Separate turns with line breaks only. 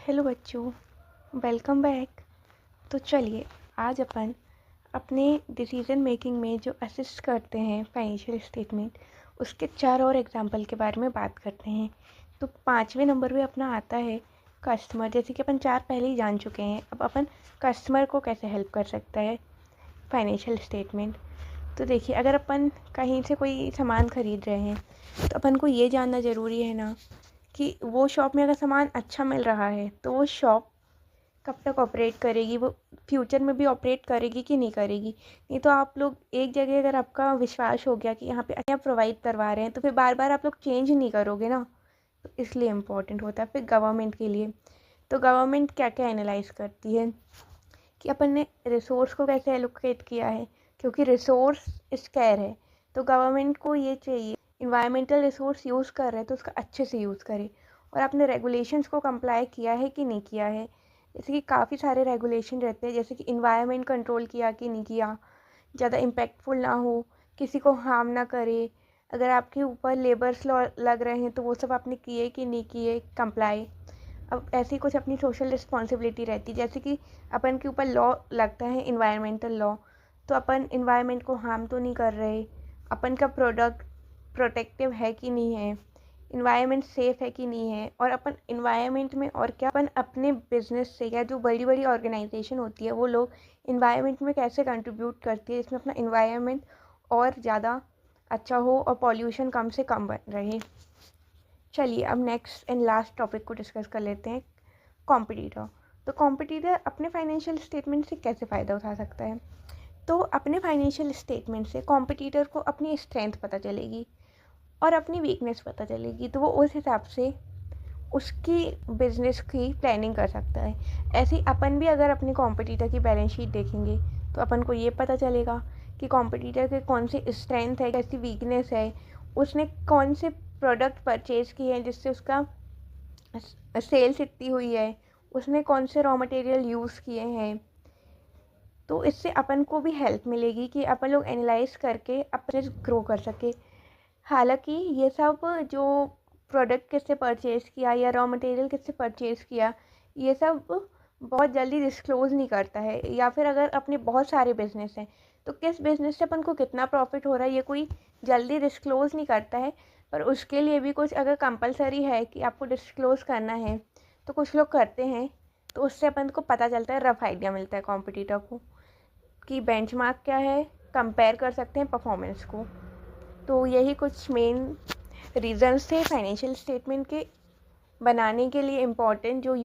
Hello बच्चों, welcome back. तो चलिए आज अपन अपने डिसीजन मेकिंग में जो असिस्ट करते हैं फाइनेंशियल स्टेटमेंट, उसके 4 और एग्जाम्पल के बारे में बात करते हैं। तो 5वें नंबर पे अपना आता है कस्टमर। जैसे कि अपन 4 पहले ही जान चुके हैं, अब अपन कस्टमर को कैसे हेल्प कर सकता है फाइनेंशियल स्टेटमेंट। तो देखिए, अगर अपन कहीं से कोई सामान ख़रीद रहे हैं तो अपन को ये जानना ज़रूरी है ना कि वो शॉप में अगर सामान अच्छा मिल रहा है तो वो शॉप कब तक ऑपरेट करेगी, वो फ्यूचर में भी ऑपरेट करेगी कि नहीं करेगी। नहीं तो आप लोग एक जगह अगर आपका विश्वास हो गया कि यहाँ पे अच्छा प्रोवाइड करवा रहे हैं तो फिर बार बार आप लोग चेंज नहीं करोगे ना। तो इसलिए इम्पोर्टेंट होता है। फिर गवर्नमेंट के लिए, तो गवर्नमेंट क्या क्या एनालाइज करती है कि अपन ने रिसोर्स को कैसे एलोकेट किया है, क्योंकि रिसोर्स स्कैर है। तो गवर्नमेंट को ये चाहिए इन्वायरमेंटल रिसोर्स यूज़ कर रहे हैं तो उसका अच्छे से यूज़ करें, और आपने रेगुलेशंस को कंप्लाई किया है कि नहीं किया है। जैसे कि काफ़ी सारे रेगुलेशन रहते हैं, जैसे कि इन्वायरमेंट कंट्रोल किया कि नहीं किया, ज़्यादा इम्पैक्टफुल ना हो, किसी को हार्म ना करे, अगर आपके ऊपर लेबर्स लॉ लग रहे हैं तो वो सब आपने किए कि नहीं किए कंप्लाई। अब ऐसी कुछ अपनी सोशल रिस्पॉन्सिबिलिटी रहती है, जैसे कि अपन के ऊपर लॉ लगता है इन्वायरमेंटल लॉ, तो अपन इन्वायरमेंट को हार्म तो नहीं कर रहे, अपन का प्रोडक्ट प्रोटेक्टिव है कि नहीं है, इन्वायरमेंट सेफ़ है कि नहीं है। और अपन इन्वायरमेंट में और क्या अपन अपने बिजनेस से, या जो बड़ी बड़ी ऑर्गेनाइजेशन होती है वो लोग इन्वायरमेंट में कैसे कंट्रीब्यूट करती है जिसमें अपना इन्वायरमेंट और ज़्यादा अच्छा हो और पॉल्यूशन कम से कम बन रहे। चलिए अब नेक्स्ट एंड लास्ट टॉपिक को डिस्कस कर लेते हैं, कॉम्पिटिटर। तो कॉम्पिटिटर अपने फाइनेंशियल स्टेटमेंट से कैसे फ़ायदा उठा सकता है। तो अपने फाइनेंशियल स्टेटमेंट से कॉम्पिटिटर को अपनी स्ट्रेंथ पता चलेगी और अपनी वीकनेस पता चलेगी, तो वो उस हिसाब से उसकी बिजनेस की प्लानिंग कर सकता है। ऐसे ही अपन भी अगर अपने कॉम्पिटिटर की बैलेंस शीट देखेंगे तो अपन को ये पता चलेगा कि कॉम्पिटिटर के कौन सी स्ट्रेंथ है, कैसी वीकनेस है, उसने कौन से प्रोडक्ट परचेज़ किए हैं जिससे उसका सेल्स इतनी हुई है, उसने कौन से रॉ मटेरियल यूज़ किए हैं। तो इससे अपन को भी हेल्प मिलेगी कि अपन लोग एनालाइज करके अपने ग्रो कर सके। हालांकि ये सब जो प्रोडक्ट किससे परचेज़ किया या रॉ मटेरियल किससे परचेज़ किया, ये सब बहुत जल्दी डिस्क्लोज़ नहीं करता है। या फिर अगर अपने बहुत सारे बिजनेस हैं तो किस बिज़नेस से अपन को कितना प्रॉफिट हो रहा है ये कोई जल्दी डिस्क्लोज़ नहीं करता है। पर उसके लिए भी कुछ अगर कंपलसरी है कि आपको डिस्क्लोज़ करना है तो कुछ लोग करते हैं, तो उससे अपन को पता चलता है, रफ आइडिया मिलता है कॉम्पिटिटर को कि बेंचमार्क क्या है, कंपेयर कर सकते हैं परफॉर्मेंस को। तो यही कुछ मेन रीज़न्स थे फाइनेंशियल स्टेटमेंट के बनाने के लिए इम्पोर्टेंट, जो